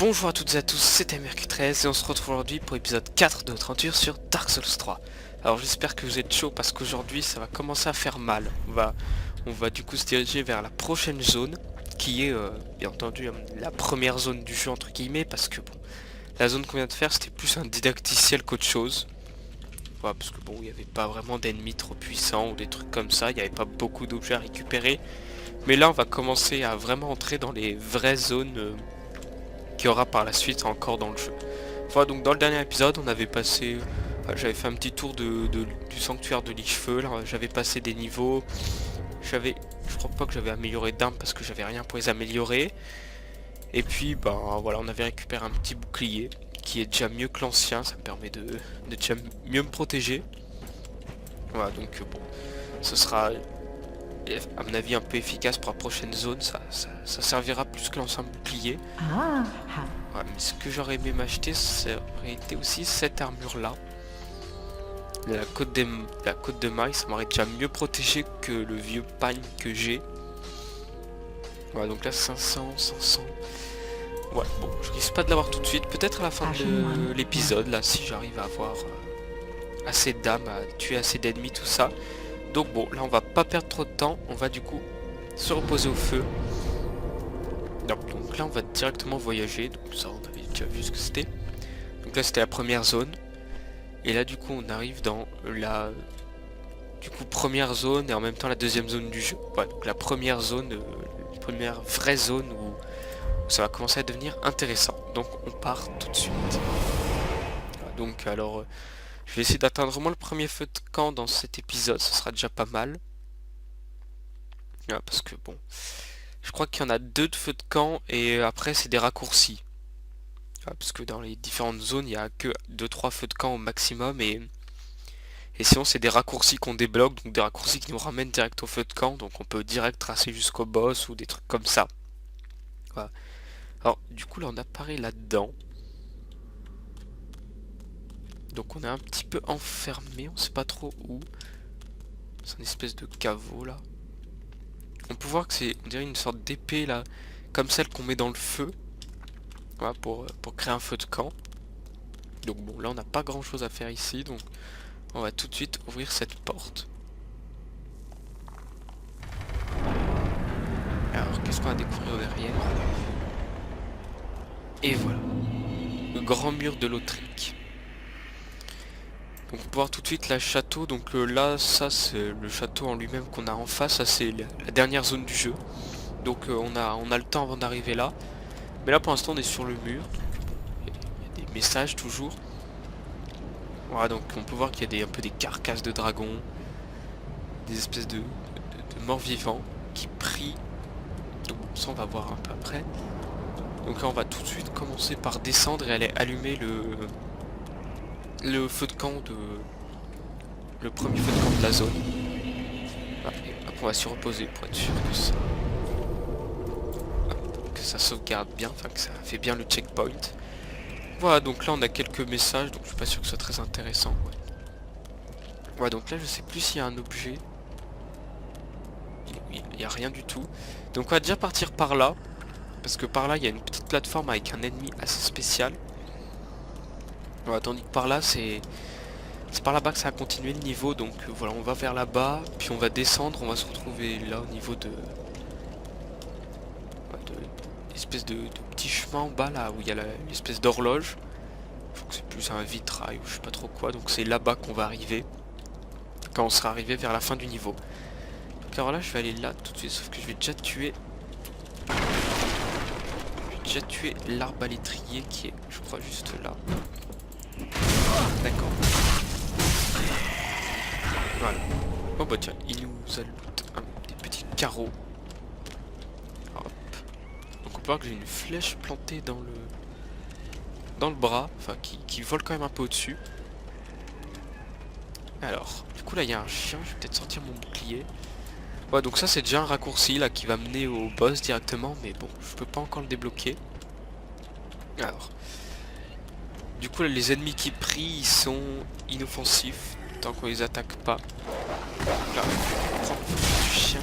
Bonjour à toutes et à tous, c'est MRQ13 et on se retrouve aujourd'hui pour l'épisode 4 de notre aventure sur Dark Souls 3. Alors j'espère que vous êtes chaud parce qu'aujourd'hui ça va commencer à faire mal. On va du coup se diriger vers la prochaine zone qui est bien entendu la première zone du jeu entre guillemets, parce que bon, la zone qu'on vient de faire c'était plus un didacticiel qu'autre chose. Voilà, parce que bon, il n'y avait pas vraiment d'ennemis trop puissants ou des trucs comme ça, il n'y avait pas beaucoup d'objets à récupérer. Mais là on va commencer à vraiment entrer dans les vraies zones qu'il y aura par la suite encore dans le jeu. Voilà, donc dans le dernier épisode on avait passé, j'avais fait un petit tour du sanctuaire de Lich-Feu, j'avais passé des niveaux, je crois pas que j'avais amélioré d'armes parce que j'avais rien pour les améliorer. Et puis ben voilà, on avait récupéré un petit bouclier qui est déjà mieux que l'ancien, ça me permet de déjà mieux me protéger. Voilà, donc bon, ce sera à mon avis un peu efficace pour la prochaine zone, ça servira plus que l'ancien bouclier. Ouais, mais ce que j'aurais aimé m'acheter, ça aurait été aussi cette armure là. La côte de maille, ça m'aurait déjà mieux protégé que le vieux pagne que j'ai. Voilà, donc là 500. Ouais, bon, je risque pas de l'avoir tout de suite, peut-être à la fin de l'épisode, là, si j'arrive à avoir assez d'âmes, à tuer assez d'ennemis, tout ça. Donc bon, là on va pas perdre trop de temps, on va du coup se reposer au feu. Donc là on va directement voyager, donc ça on avait déjà vu ce que c'était. Donc là c'était la première zone. Et là du coup on arrive dans la première zone et en même temps la deuxième zone du jeu. Ouais, donc la première zone, la première vraie zone où ça va commencer à devenir intéressant. Donc on part tout de suite. Donc alors je vais essayer d'atteindre au moins le premier feu de camp dans cet épisode, ce sera déjà pas mal. Parce que bon, je crois qu'il y en a 2 de feu de camp et après c'est des raccourcis. Parce que dans les différentes zones il n'y a que 2-3 feux de camp au maximum et sinon c'est des raccourcis qu'on débloque, donc des raccourcis qui nous ramènent direct au feu de camp, donc on peut direct tracer jusqu'au boss ou des trucs comme ça. Voilà. Alors du coup là on apparaît là-dedans. Donc on est un petit peu enfermé, on sait pas trop où. C'est une espèce de caveau là. On peut voir que c'est, on dirait une sorte d'épée là, comme celle qu'on met dans le feu. Voilà, pour créer un feu de camp. Donc bon, là on n'a pas grand chose à faire ici, donc on va tout de suite ouvrir cette porte. Alors qu'est-ce qu'on va découvrir derrière? Et voilà, le grand mur de l'Autrique. Donc on peut voir tout de suite le château, donc là ça c'est le château en lui-même qu'on a en face, ça c'est la dernière zone du jeu. Donc on a le temps avant d'arriver là. Mais là pour l'instant on est sur le mur, il y a des messages toujours. Voilà, donc on peut voir qu'il y a un peu des carcasses de dragons, des espèces de morts vivants qui prient. Donc ça on va voir un peu après. Donc là on va tout de suite commencer par descendre et aller allumer le feu de camp le premier feu de camp de la zone. Voilà, et après on va s'y reposer pour être sûr que ça sauvegarde bien, enfin que ça fait bien le checkpoint. Voilà, donc là on a quelques messages, donc je suis pas sûr que ce soit très intéressant. Ouais, donc là je sais plus s'il y a un objet. Il n'y a rien du tout. Donc on va déjà partir par là. Parce que par là il y a une petite plateforme avec un ennemi assez spécial. Voilà, tandis que par là c'est par là-bas que ça a continué le niveau. Donc voilà, on va vers là-bas. Puis on va descendre, on va se retrouver là au niveau de espèce de petit chemin en bas là où il y a l'espèce d'horloge. Je crois que c'est plus un vitrail ou je sais pas trop quoi. Donc c'est là-bas qu'on va arriver. Quand on sera arrivé vers la fin du niveau. Donc alors là je vais aller là tout de suite. Sauf que je vais déjà tuer l'arbre à l'étrier qui est, je crois, juste là. D'accord. Voilà. Oh bah tiens, il nous a des petits carreaux. Hop. Donc on peut voir que j'ai une flèche plantée dans le bras, enfin qui vole quand même un peu au-dessus. Alors, du coup là il y a un chien, je vais peut-être sortir mon bouclier. Ouais, donc ça c'est déjà un raccourci là qui va mener au boss directement, mais bon, je peux pas encore le débloquer. Alors, du coup là, les ennemis qui prient ils sont inoffensifs tant qu'on les attaque pas. Là, on prend le chien.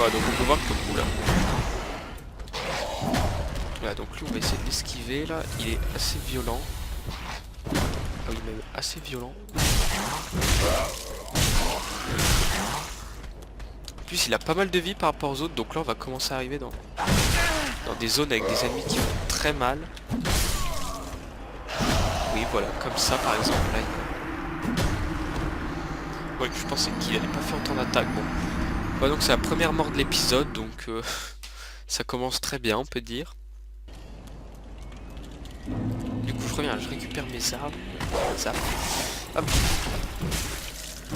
Voilà, donc on peut voir que... Oula. Voilà, donc lui on va essayer de l'esquiver là. Il est assez violent. Ah oui, même assez violent. En plus il a pas mal de vie par rapport aux autres. Donc là on va commencer à arriver dans des zones avec des ennemis qui font très mal. Oui voilà, comme ça par exemple là. Ouais, je pensais qu'il allait pas faire autant d'attaques. Bon. Ouais, donc c'est la première mort de l'épisode, donc ça commence très bien on peut dire. Du coup je reviens, je récupère mes armes. Ça. Hop.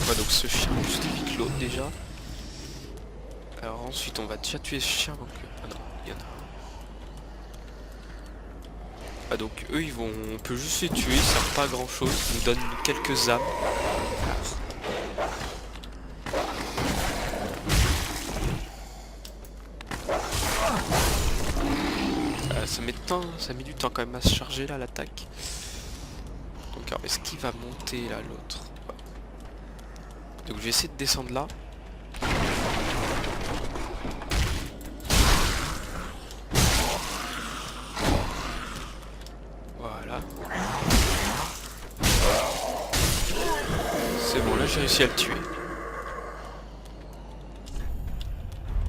Ouais, donc ce chien juste évite l'autre déjà. Alors ensuite on va déjà tuer ce chien donc... Ah non, il y en a un. Ah donc eux ils vont... On peut juste les tuer, ils servent pas à grand chose, ils nous donnent quelques âmes. Ça met du temps quand même à se charger là l'attaque. Donc alors est-ce qu'il va monter là l'autre? Ouais. Donc je vais essayer de descendre là. Voilà. C'est bon, là j'ai réussi à le tuer.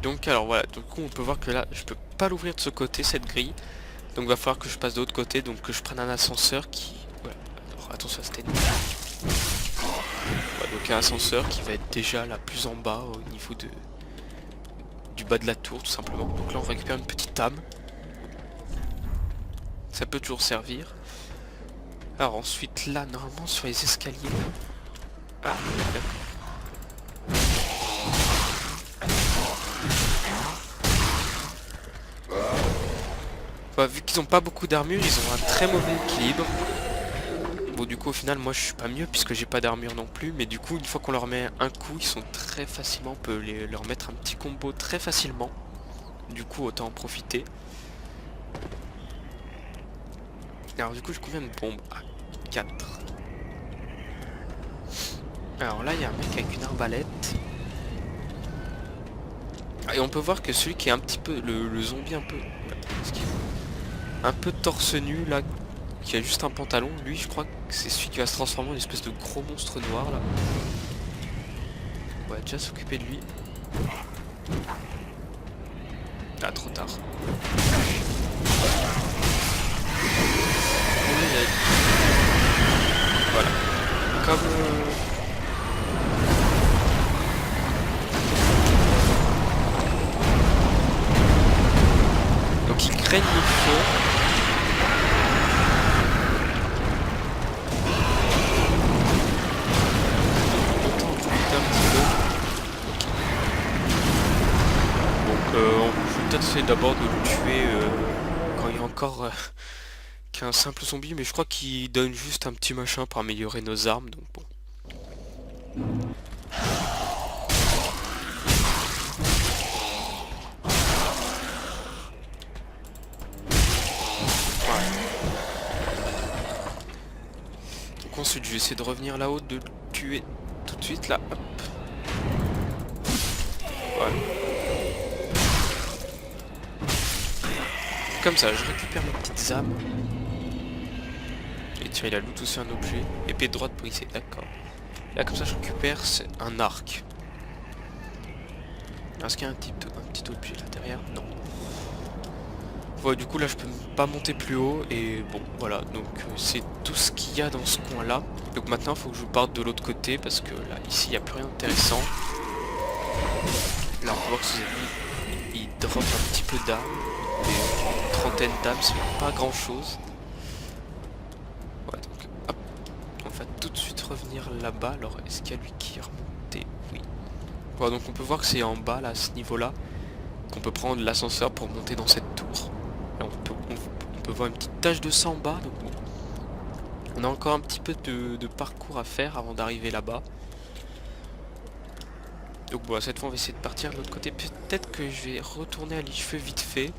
Donc alors voilà, du coup on peut voir que là je peux pas l'ouvrir de ce côté cette grille. Donc il va falloir que je passe de l'autre côté, donc que je prenne un ascenseur qui... Voilà. Alors attention à cette ennemi. Voilà, donc un ascenseur qui va être déjà là plus en bas au niveau du bas de la tour tout simplement. Donc là on récupère une petite âme. Ça peut toujours servir. Alors ensuite là normalement sur les escaliers. Ah d'accord. Bah, vu qu'ils ont pas beaucoup d'armure, ils ont un très mauvais équilibre. Bon du coup au final moi je suis pas mieux puisque j'ai pas d'armure non plus. Mais du coup une fois qu'on leur met un coup, ils sont très facilement, on peut leur mettre un petit combo très facilement. Du coup autant en profiter. Alors du coup j'ai combien de bombes? Ah, 4. Alors là il y a un mec avec une arbalète. Et on peut voir que celui qui est un petit peu, le zombie un peu torse nu là, qui a juste un pantalon, lui je crois que c'est celui qui va se transformer en une espèce de gros monstre noir là. On va déjà s'occuper de lui. Ah trop tard. Voilà. Comme donc ils craignent le feu. Autant en profiter un petit peu. Donc je vais peut-être essayer d'abord de le tuer quand il y a encore qu'un simple zombie, mais je crois qu'il donne juste un petit machin pour améliorer nos armes, donc bon. Donc ensuite je vais essayer de revenir là-haut, de le tuer tout de suite là, hop. Voilà. Comme ça, je récupère mes petites âmes. Et tiens, il a loot aussi un objet. Épée de droite brisée, d'accord. Là, comme ça, je récupère un arc. Est-ce qu'il y a un petit objet là derrière? Non. Voilà, du coup, là, je peux pas monter plus haut. Et bon, voilà. Donc, c'est tout ce qu'il y a dans ce coin-là. Donc maintenant, il faut que je parte de l'autre côté. Parce que là, ici, il n'y a plus rien d'intéressant. Là, on voit que ces ennemis, ils dropent un petit peu d'armes. Une trentaine d'âmes, c'est pas grand chose. Ouais, donc hop, on va tout de suite revenir là-bas. Alors est-ce qu'il y a lui qui est remonté? Oui. Voilà, donc on peut voir que c'est en bas là, à ce niveau là, qu'on peut prendre l'ascenseur pour monter dans cette tour. Là on peut voir une petite tache de sang en bas, donc bon. On a encore un petit peu de parcours à faire avant d'arriver là-bas. Donc bon, cette fois on va essayer de partir de l'autre côté. Peut-être que je vais retourner à l'île-feu vite fait.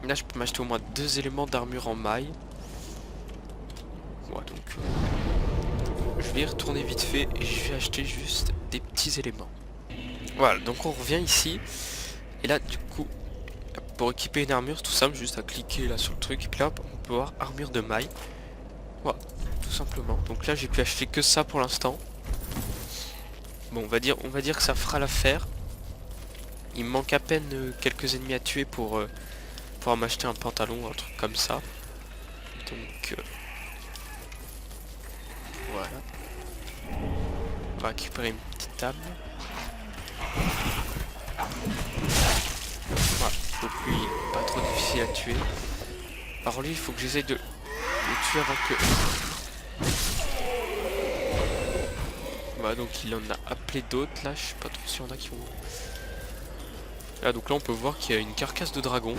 Là je peux m'acheter au moins 2 éléments d'armure en maille. Ouais, donc je vais y retourner vite fait et je vais acheter juste des petits éléments. Voilà, donc on revient ici. Et là, du coup, pour équiper une armure, tout simple, juste à cliquer là sur le truc. Et puis là, on peut voir armure de maille. Voilà, tout simplement. Donc là, j'ai pu acheter que ça pour l'instant. Bon, on va dire que ça fera l'affaire. Il me manque à peine quelques ennemis à tuer pour pouvoir m'acheter un pantalon ou un truc comme ça. Donc, voilà. On va récupérer une petite table. Voilà, donc lui, pas trop difficile à tuer. Alors lui, il faut que j'essaye de le tuer avant que... Voilà, donc il en a appelé d'autres là, je sais pas trop s'il y en a qui vont... Là, donc là on peut voir qu'il y a une carcasse de dragon.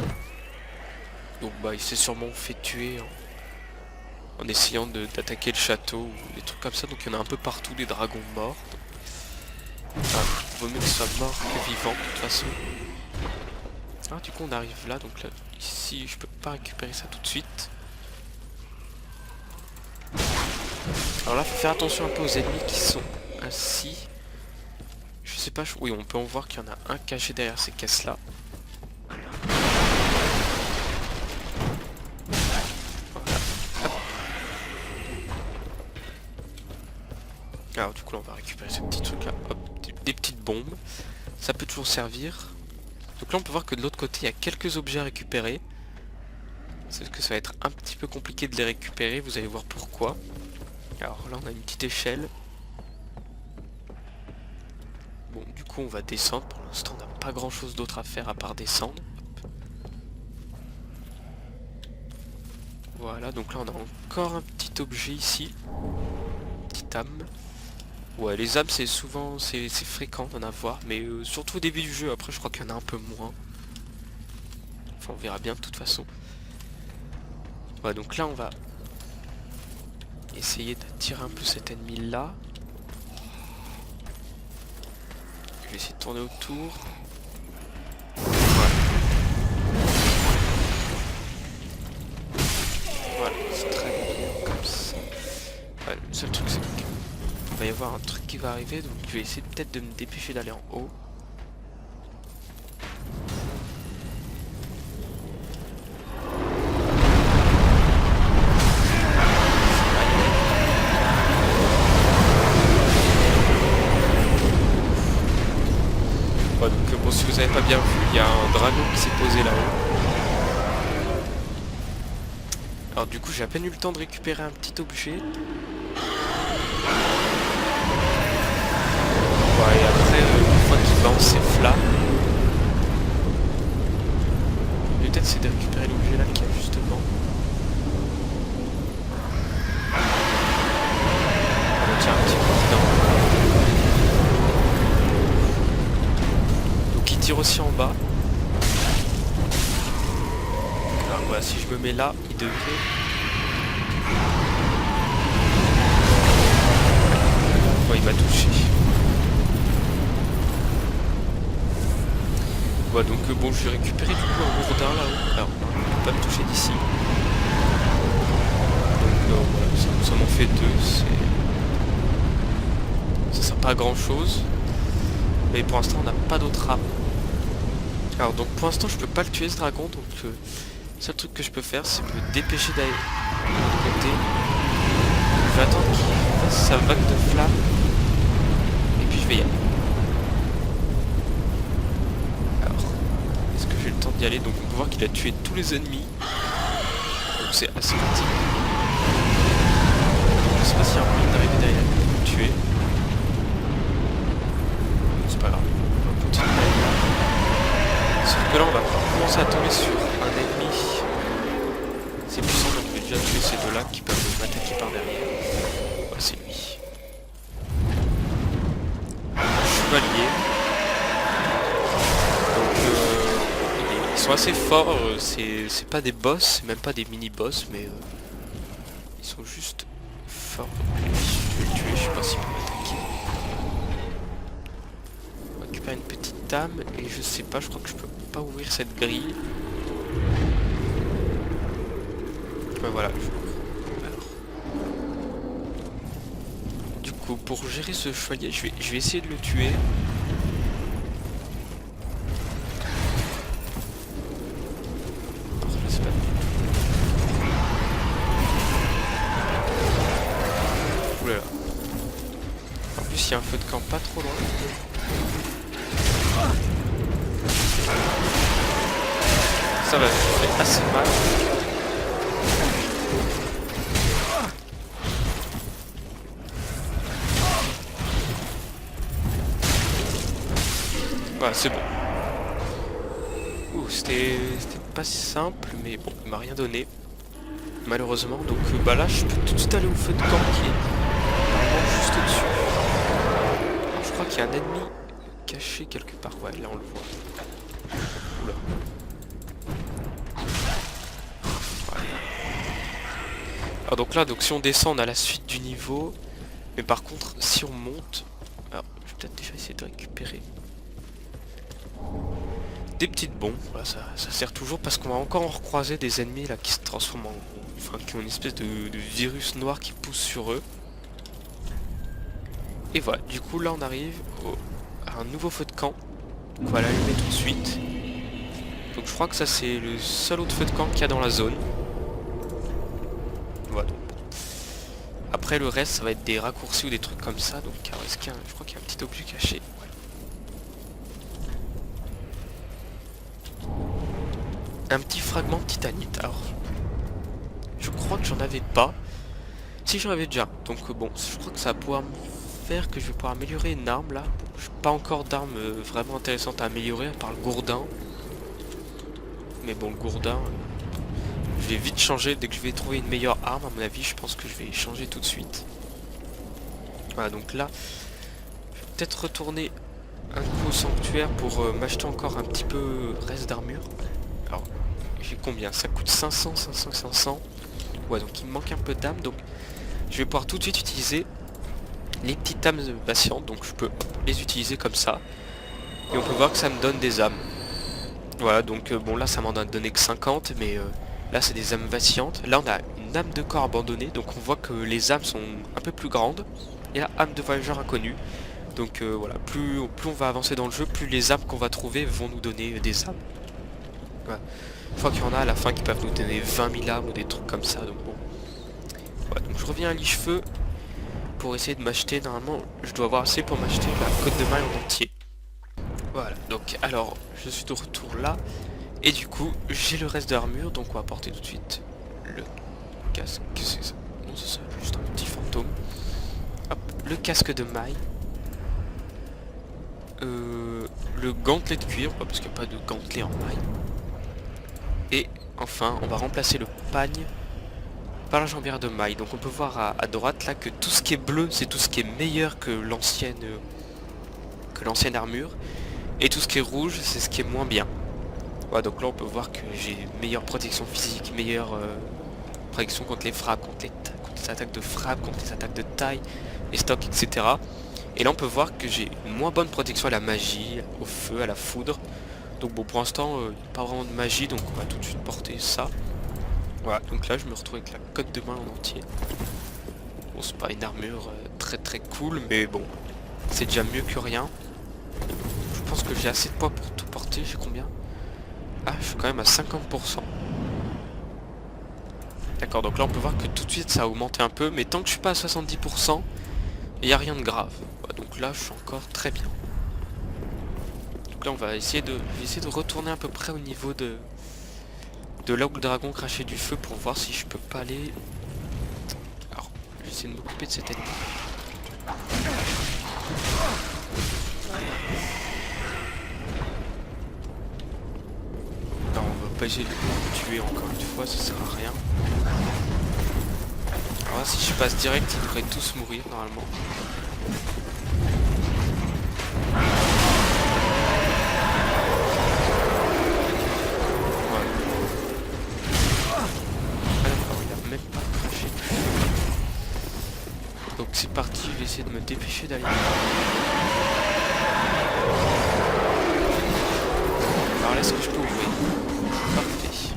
Donc bah il s'est sûrement fait tuer en essayant d'attaquer le château ou des trucs comme ça. Donc il y en a un peu partout des dragons morts. Enfin, vaut mieux qu'ils soient morts que vivants de toute façon. Ah, du coup on arrive là, donc là, ici je peux pas récupérer ça tout de suite. Alors là faut faire attention un peu aux ennemis qui sont ainsi. Je sais pas, oui on peut en voir qu'il y en a un caché derrière ces caisses là. Alors du coup là on va récupérer ce petit truc là, hop, des petites bombes. Ça peut toujours servir. Donc là on peut voir que de l'autre côté il y a quelques objets à récupérer. C'est que ça va être un petit peu compliqué de les récupérer, vous allez voir pourquoi. Alors là on a une petite échelle. Bon du coup on va descendre, pour l'instant on n'a pas grand chose d'autre à faire à part descendre. Hop. Voilà, donc là on a encore un petit objet ici. Petite âme. Ouais, les âmes c'est souvent, c'est fréquent d'en avoir, mais surtout au début du jeu, après je crois qu'il y en a un peu moins. Enfin on verra bien de toute façon. Ouais, donc là on va essayer d'attirer un peu cet ennemi là. Je vais essayer de tourner autour. Voilà. Voilà, c'est très bien comme ça. Ouais, le seul truc c'est qu'il va y avoir un truc qui va arriver, donc je vais essayer peut-être de me dépêcher d'aller en haut. Ouais, donc bon, si vous avez pas bien vu, il y a un dragon qui s'est posé là-haut. Alors du coup j'ai à peine eu le temps de récupérer un petit objet. Ouais, et après une fois qu'il lance ses flammes, peut-être c'est de récupérer l'objet là qui a justement. On tient un petit peu dedans. Donc il tire aussi en bas. Alors voilà, si je me mets là, il devrait... Ouais, il m'a touché. Ouais, donc bon, je vais récupérer du coup un gourdin là-haut. Alors, il ne peut pas me toucher d'ici. Donc voilà, ça m'en fait deux. Ça sert pas à grand chose. Mais pour l'instant, on n'a pas d'autre arme. Alors, donc pour l'instant, je peux pas le tuer ce dragon. Donc, le seul truc que je peux faire, c'est me dépêcher d'aller de l'autre côté. Je vais attendre qu'il fasse sa vague de flammes. Et puis je vais y aller. Alors, est-ce que j'ai le temps d'y aller? Donc on peut voir qu'il a tué tous les ennemis. Donc c'est assez rapide. Je sais pas s'il y a un moyen d'arriver derrière et de le tuer. C'est pas grave. On va continuer. Sauf que là on va commencer à tomber sur un ennemi. C'est puissant, donc je vais déjà tuer ces deux-là qui peuvent m'attaquer par derrière. Ouais, c'est lui. Chevalier. Donc ils sont assez forts, c'est pas des boss, même pas des mini-boss, mais ils sont juste forts. Je vais le tuer, je sais pas s'il peut m'attaquer. On va récupérer une petite âme et je sais pas, je crois que je peux pas ouvrir cette grille. Ouais, voilà. Alors. Du coup, pour gérer ce chevalier, je vais essayer de le tuer. aussi un feu de camp pas trop loin. Ça va, ça fait assez mal. Voilà, c'est bon. Ouh, c'était pas si simple, mais bon, il m'a rien donné. Malheureusement, donc bah là, je peux tout de suite aller au feu de camp qui est normalement juste au-dessus. Je crois qu'il y a un ennemi caché quelque part. Ouais, là on le voit. Oula. Voilà. Alors donc là, si on descend, on a la suite du niveau. Mais par contre, si on monte... Alors, je vais peut-être déjà essayer de récupérer des petites bombes. Voilà, ça sert toujours parce qu'on va encore en recroiser des ennemis là qui se transforment en... Enfin, qui ont une espèce de virus noir qui pousse sur eux. Et voilà, du coup là on arrive à un nouveau feu de camp. Donc on va l'allumer tout de suite. Donc je crois que ça c'est le seul autre feu de camp qu'il y a dans la zone. Voilà. Après le reste ça va être des raccourcis ou des trucs comme ça. Donc alors, est-ce qu'il y a je crois qu'il y a un petit objet caché. Ouais. Un petit fragment de titanite. Alors je crois que j'en avais pas. Si j'en avais déjà. Donc bon, je crois que ça va pouvoir me faire que je vais pouvoir améliorer une arme là. Bon, je n'ai pas encore d'arme vraiment intéressante à améliorer à part le gourdin. Mais bon, le gourdin, je vais vite changer dès que je vais trouver une meilleure arme. À mon avis, je pense que je vais changer tout de suite. Voilà, donc là, je vais peut-être retourner un coup au sanctuaire pour m'acheter encore un petit peu reste d'armure. Alors, j'ai combien? Ça coûte 500, 500, 500. Ouais, donc il me manque un peu d'âme. Donc, je vais pouvoir tout de suite utiliser les petites âmes patientes. Donc, je peux les utiliser comme ça. Et on peut voir que ça me donne des âmes. Voilà, donc bon là ça m'en a donné que 50, mais là c'est des âmes vacillantes. Là on a une âme de corps abandonnée, donc on voit que les âmes sont un peu plus grandes. Et la âme de voyageur inconnu. Donc voilà, plus on va avancer dans le jeu, plus les âmes qu'on va trouver vont nous donner des âmes. Voilà. Je crois qu'il y en a à la fin qui peuvent nous donner 20 000 âmes ou des trucs comme ça, donc bon. Voilà, donc je reviens à Lichefeu pour essayer de m'acheter, normalement je dois avoir assez pour m'acheter la côte de maille en entier. Voilà, donc alors je suis de retour là et du coup j'ai le reste de l'armure, donc on va porter tout de suite le casque. C'est ça? Non, c'est ça, juste un petit fantôme. Hop, le casque de maille, le gantelet de cuir, parce qu'il n'y a pas de gantelet en maille, et enfin on va remplacer le pagne par la jambière de maille. Donc on peut voir à droite là que tout ce qui est bleu c'est tout ce qui est meilleur que l'ancienne armure. Et tout ce qui est rouge, c'est ce qui est moins bien. Voilà, donc là on peut voir que j'ai meilleure protection physique, meilleure protection contre les frappes, contre les attaques de frappe, contre les attaques de taille, les stocks, etc. Et là on peut voir que j'ai une moins bonne protection à la magie, au feu, à la foudre. Donc bon, pour l'instant, pas vraiment de magie, donc on va tout de suite porter ça. Voilà, donc là je me retrouve avec la cotte de main en entier. Bon, c'est pas une armure très très cool, mais bon, c'est déjà mieux que rien. Je pense que j'ai assez de poids pour tout porter. J'ai combien? Ah, je suis quand même à 50%. D'accord, donc là on peut voir que tout de suite ça a augmenté un peu, mais tant que je suis pas à 70%, il n'y a rien de grave. Donc là je suis encore très bien. Donc là on va essayer de retourner à peu près au niveau de là où le dragon crachait du feu pour voir si je peux pas aller. Alors, je vais essayer de m'occuper de cet ennemi. Pas essayer de le tuer encore une fois, ça sert à rien. Alors là, si je passe direct, ils devraient tous mourir normalement. Voilà. Ah d'accord, il a même pas craché. Donc c'est parti, je vais essayer de me dépêcher d'aller. Alors là, est-ce que je peux ouvrir? Parfait.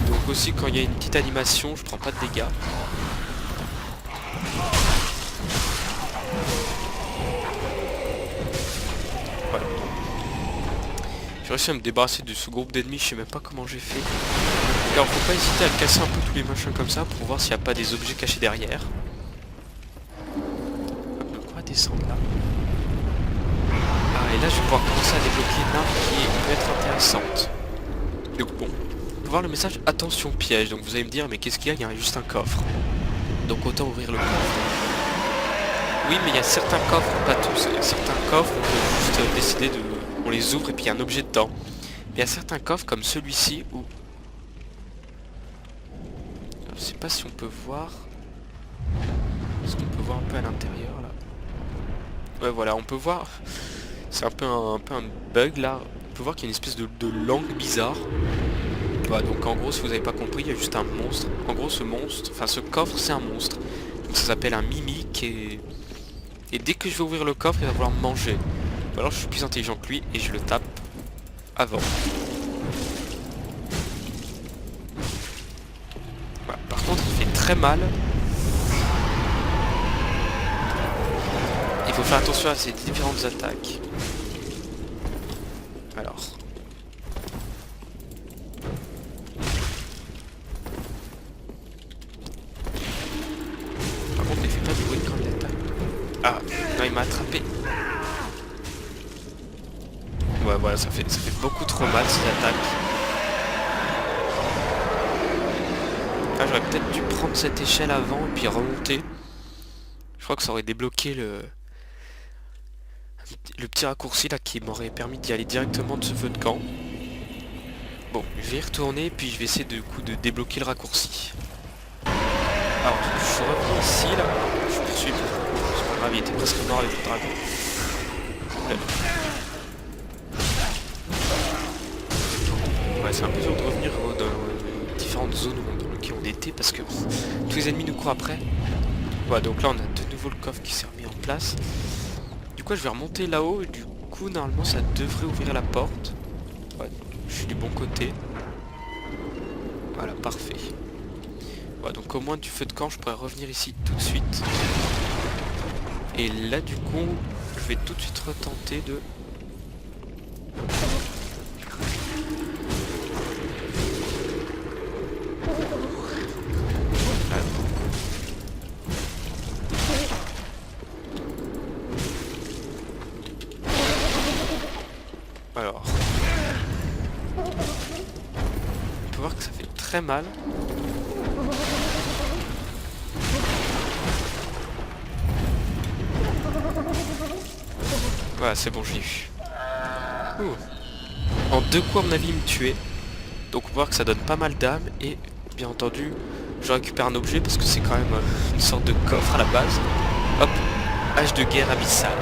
Donc aussi quand il y a une petite animation, je prends pas de dégâts. Voilà. J'ai réussi à me débarrasser de ce groupe d'ennemis, je sais même pas comment j'ai fait. Alors faut pas hésiter à casser un peu tous les machins comme ça pour voir s'il n'y a pas des objets cachés derrière. Quoi, descendre là. Ah, et là je vais pouvoir commencer à débloquer une arme qui peut être intéressante. Donc bon, on peut voir le message attention piège. Donc vous allez me dire mais qu'est-ce qu'il y a? Il y a juste un coffre. Donc autant ouvrir le coffre. Oui, mais il y a certains coffres, pas tous. Il y a certains coffres, on peut juste décider de... On les ouvre et puis il y a un objet dedans. Mais il y a certains coffres comme celui-ci où... Je sais pas si on peut voir... Est-ce qu'on peut voir un peu à l'intérieur là? Ouais voilà, on peut voir... C'est un peu un bug là. On peut voir qu'il y a une espèce de langue bizarre. Voilà, donc en gros si vous n'avez pas compris, il y a juste un monstre. En gros ce monstre, enfin ce coffre c'est un monstre. Donc ça s'appelle un mimique et dès que je vais ouvrir le coffre il va vouloir me manger. Ou alors je suis plus intelligent que lui et je le tape avant. Voilà. Par contre il fait très mal. Il faut faire attention à ces différentes attaques. Alors. Par contre il fait pas de bruit quand il attaque. Ah, non il m'a attrapé. Ouais voilà, ça fait beaucoup trop mal ces attaques. Ah, j'aurais peut-être dû prendre cette échelle avant et puis remonter. Je crois que ça aurait débloqué le petit raccourci là qui m'aurait permis d'y aller directement de ce feu de camp. Bon, je vais y retourner puis je vais essayer du coup de débloquer le raccourci. Alors, je suis revenu ici là. Je poursuis. C'est pas grave, il était presque mort avec le dragon. Ouais, c'est un peu dur de revenir dans les différentes zones dans lesquelles on était parce que tous les ennemis nous courent après. Ouais, donc là on a de nouveau le coffre qui s'est remis en place. Du coup je vais remonter là-haut et du coup normalement ça devrait ouvrir la porte. Ouais, je suis du bon côté. Voilà, parfait. Ouais, donc au moins du feu de camp je pourrais revenir ici tout de suite. Et là du coup je vais tout de suite retenter de... Alors, on peut voir que ça fait très mal. Voilà, c'est bon, j'ai eu. En 2 coups, à mon avis, il me tuait. Donc on peut voir que ça donne pas mal d'âme. Et bien entendu, je récupère un objet parce que c'est quand même une sorte de coffre à la base. Hop, hache de guerre abyssale.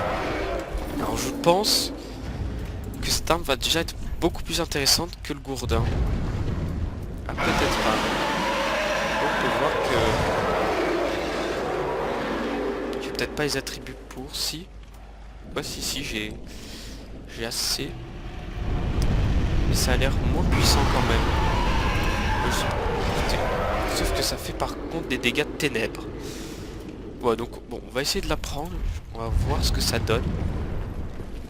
Alors je pense que cette arme va déjà être beaucoup plus intéressante que le gourdin. Ah, peut-être pas. On peut voir que... J'ai peut-être pas les attributs pour, si. Ouais, si, j'ai assez. Mais ça a l'air moins puissant quand même. Sauf que ça fait par contre des dégâts de ténèbres. Ouais, donc bon, on va essayer de la prendre. On va voir ce que ça donne.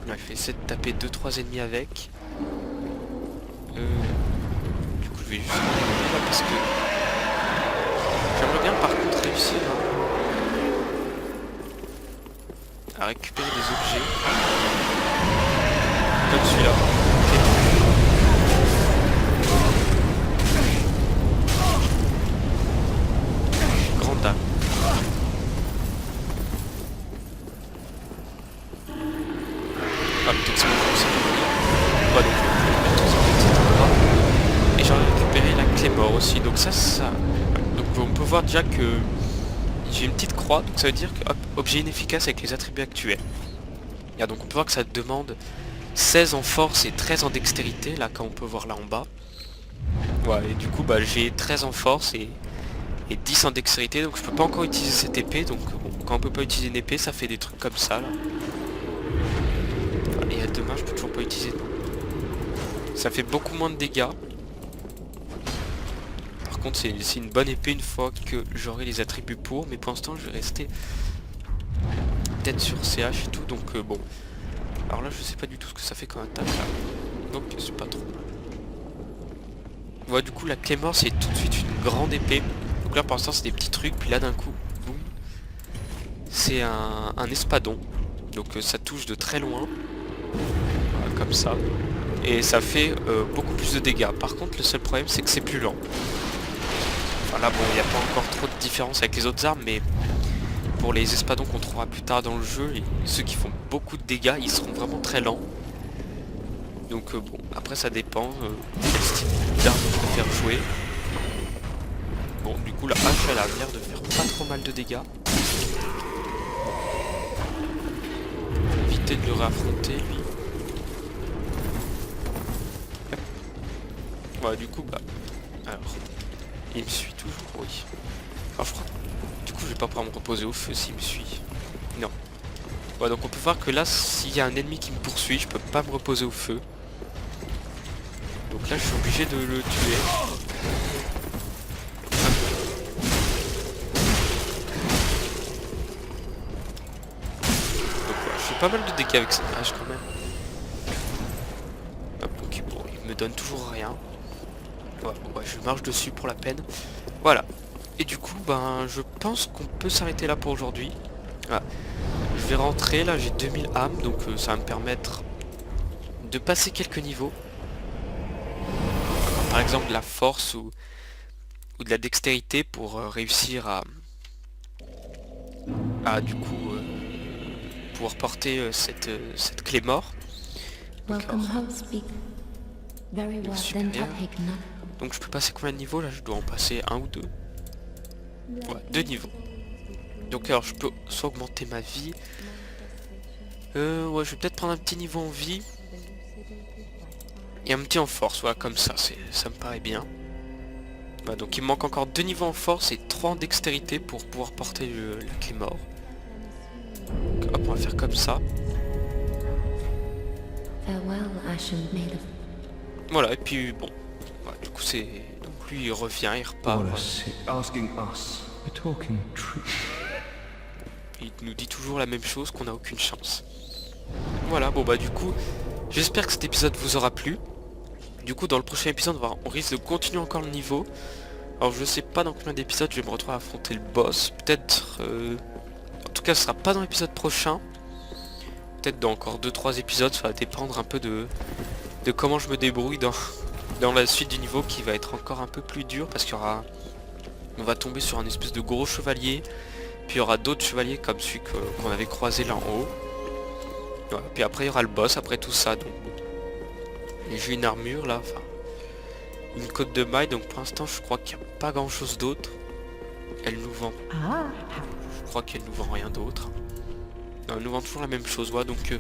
Là, je vais essayer de taper 2-3 ennemis avec. Du coup, je vais juste regarder là parce que j'aimerais bien par contre réussir à récupérer des objets. Comme celui-là. Grande dame. Ah, peut-être c'est bon, c'est bon. Ouais, donc je vais mettre dans un petit endroit. Et j'en ai récupéré la clé mort aussi. Donc ça... Donc on peut voir déjà que j'ai une petite croix. Donc ça veut dire que, hop, objet inefficace avec les attributs actuels. Et donc on peut voir que ça demande 16 en force et 13 en dextérité. Là, quand on peut voir là en bas. Ouais, et du coup, bah, j'ai 13 en force et 10 en dextérité. Donc je peux pas encore utiliser cette épée. Donc bon, quand on peut pas utiliser une épée, ça fait des trucs comme ça, là. Et à demain, je peux toujours pas utiliser. Ça fait beaucoup moins de dégâts. Par contre, c'est une bonne épée une fois que j'aurai les attributs pour. Mais pour l'instant, je vais rester peut-être sur CH et tout. Donc bon. Alors là, je sais pas du tout ce que ça fait comme attaque là. Donc c'est pas trop mal. Ouais, du coup, la clé mort, c'est tout de suite une grande épée. Donc là, pour l'instant, c'est des petits trucs. Puis là, d'un coup, boum. c'est un espadon. Donc ça touche de très loin. Voilà, comme ça. Et ça fait beaucoup plus de dégâts. Par contre le seul problème c'est que c'est plus lent. Enfin là bon, il n'y a pas encore trop de différence avec les autres armes, mais pour les espadons qu'on trouvera plus tard dans le jeu, ceux qui font beaucoup de dégâts, ils seront vraiment très lents. Donc bon, après ça dépend quel style d'arme on préfère jouer. Bon, du coup la hache elle a l'air de faire pas trop mal de dégâts. Éviter de le réaffronter lui. Ouais, du coup bah... Alors... Il me suit toujours, oui. Enfin je crois... Du coup je vais pas pouvoir me reposer au feu s'il me suit. Non. Ouais, donc on peut voir que là, s'il y a un ennemi qui me poursuit, je peux pas me reposer au feu. Donc là je suis obligé de le tuer. Donc ouais, je fais pas mal de dégâts avec cette hache quand même. Hop, ok, bon, il me donne toujours rien. Ouais, bon, ouais, je marche dessus pour la peine. Voilà. Et du coup, ben, je pense qu'on peut s'arrêter là pour aujourd'hui. Voilà. Je vais rentrer, là j'ai 2000 âmes, donc ça va me permettre de passer quelques niveaux. Comme par exemple de la force ou de la dextérité pour réussir à du coup pouvoir porter cette clé mort. Supérieur. Donc je peux passer combien de niveaux là? Je dois en passer un ou deux. Ouais, 2 niveaux. Donc alors je peux soit augmenter ma vie. Ouais, je vais peut-être prendre un petit niveau en vie. Et un petit en force, voilà, comme ça, ça me paraît bien. Voilà, donc il me manque encore 2 niveaux en force et 3 en dextérité pour pouvoir porter la clé mort. Donc, hop, on va faire comme ça. Voilà, et puis bon. Voilà, du coup c'est... Donc lui il revient, il repart. Il nous dit toujours la même chose, qu'on n'a aucune chance. Voilà, bon bah du coup, j'espère que cet épisode vous aura plu. Du coup dans le prochain épisode on risque de continuer encore le niveau. Alors je sais pas dans combien d'épisodes je vais me retrouver à affronter le boss. Peut-être... En tout cas ce sera pas dans l'épisode prochain. Peut-être dans encore 2-3 épisodes, ça va dépendre un peu de comment je me débrouille dans la suite du niveau qui va être encore un peu plus dur. Parce qu'il y aura... On va tomber sur un espèce de gros chevalier. Puis il y aura d'autres chevaliers comme celui qu'on avait croisé là en haut. Voilà. Puis après il y aura le boss après tout ça. Donc et j'ai une armure là, enfin une côte de maille, donc pour l'instant je crois qu'il n'y a pas grand chose d'autre. Elle nous vend. Je crois qu'elle nous vend rien d'autre. Elle nous vend toujours la même chose, voilà, donc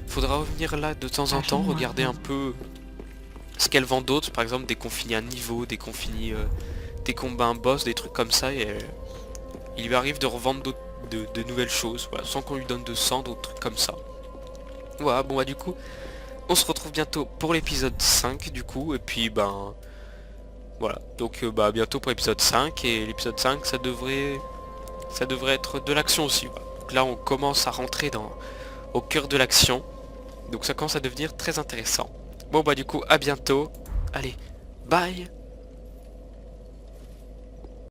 faudra revenir là de temps en temps, regarder un peu ce qu'elle vend d'autre, par exemple dès qu'on finit un niveau, dès qu'on finit des combats un boss, des trucs comme ça, et il lui arrive de revendre de nouvelles choses, voilà, sans qu'on lui donne de sang, d'autres trucs comme ça. Voilà, bon bah du coup, on se retrouve bientôt pour l'épisode 5 du coup, et puis ben... Voilà, donc bah bientôt pour l'épisode 5, et l'épisode 5 ça devrait être de l'action aussi. Voilà. Donc là on commence à rentrer au cœur de l'action, donc ça commence à devenir très intéressant. Bon bah du coup à bientôt, allez, bye.